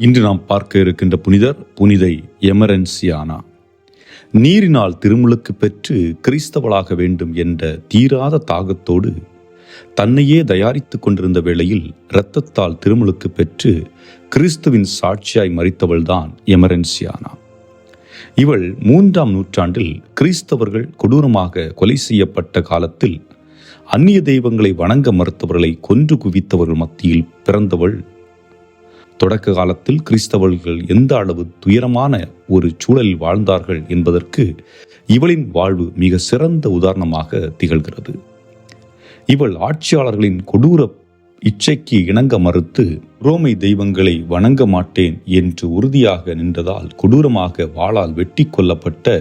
இன்று நாம் பார்க்க இருக்கின்ற புனிதர் புனிதை எமரன்சியானா. நீரினால் திருமுழுக்கு பெற்று கிறிஸ்தவளாக வேண்டும் என்ற தீராத தாகத்தோடு தன்னையே தயாரித்துக் கொண்டிருந்த வேளையில் இரத்தத்தால் திருமுழுக்கு பெற்று கிறிஸ்துவின் சாட்சியாய் மரித்தவள்தான் எமரன்சியானா. இவள் 3ஆம் நூற்றாண்டில் கிறிஸ்தவர்கள் கொடூரமாக கொலை செய்யப்பட்ட காலத்தில் அந்நிய தெய்வங்களை வணங்க மறுத்தவர்களை கொன்று குவித்தவர்கள் மத்தியில் பிறந்தவள். தொடக்க காலத்தில் கிறிஸ்தவர்கள் எந்த அளவு துயரமான ஒரு சூழலில் வாழ்ந்தார்கள் என்பதற்கு இவளின் வாழ்வு மிக சிறந்த உதாரணமாக திகழ்கிறது. இவள் ஆட்சியாளர்களின் கொடூர இச்சைக்கு இணங்க மறுத்து ரோமை தெய்வங்களை வணங்க மாட்டேன் என்று உறுதியாக நின்றதால் கொடூரமாக வாளால் வெட்டி கொல்லப்பட்ட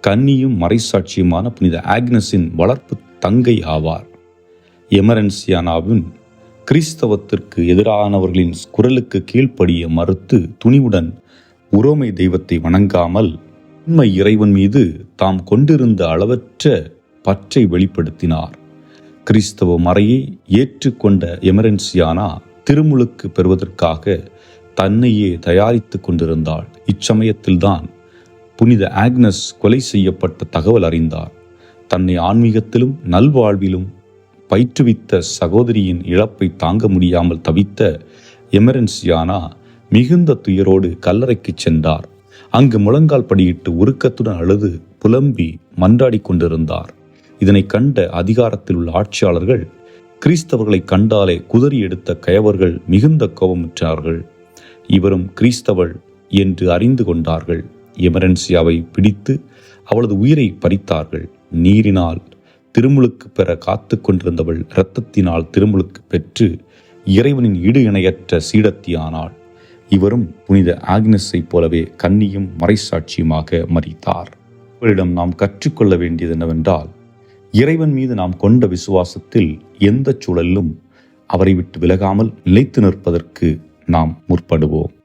கன்னியும் மறைசாட்சியுமான புனித ஆக்னஸின் வளர்ப்பு தங்கை ஆவார். எமரன்சியானாவின் கிறிஸ்தவத்திற்கு எதிரானவர்களின் குரலுக்கு கீழ்ப்படிய மறுத்து துணிவுடன் உரோமை தெய்வத்தை வணங்காமல் உண்மை இறைவன் மீது தாம் கொண்டிருந்த அளவற்ற பற்றை வெளிப்படுத்தினார். கிறிஸ்தவ மறையை ஏற்றுக்கொண்ட எமரன்சியானா திருமுழுக்கு பெறுவதற்காக தன்னையே தயாரித்துக் கொண்டிருந்தாள். இச்சமயத்தில்தான் புனித ஆக்னஸ் கொலை செய்யப்பட்ட தகவல் அறிந்தார். தன்னை ஆன்மீகத்திலும் நல்வாழ்விலும் பயிற்றுவித்த சகோதரியின் இழப்பை தாங்க முடியாமல் தவித்த எமரன்சியானா மிகுந்த துயரோடு கல்லறைக்கு சென்றார். அங்கு முழங்கால் படியிட்டு உருக்கத்துடன் அழுது புலம்பி மன்றாடி கொண்டிருந்தார். இதனை கண்ட அதிகாரத்தில் உள்ள ஆட்சியாளர்கள் கிறிஸ்தவர்களை கண்டாலே குதறி எடுத்த கயவர்கள் மிகுந்த கோபமுற்றார்கள். இவரும் கிறிஸ்தவள் என்று அறிந்து கொண்டார்கள். எமரன்சியாவை பிடித்து அவளது உயிரை பறித்தார்கள். நீரினால் திருமுழுக்கு பெற காத்து கொண்டிருந்தவள் இரத்தத்தினால் திருமுழுக்கு பெற்று இறைவனின் ஈடு இணையற்ற சீடத்தியானாள். இவரும் புனித ஆக்னஸை போலவே கன்னியும் மறைசாட்சியுமாக மரித்தார். இவரிடம் நாம் கற்றுக்கொள்ள வேண்டியது என்னவென்றால், இறைவன் மீது நாம் கொண்ட விசுவாசத்தில் எந்த சூழலிலும் அவரை விட்டு விலகாமல் நிலைத்து நிற்பதற்கு நாம் முற்படுவோம்.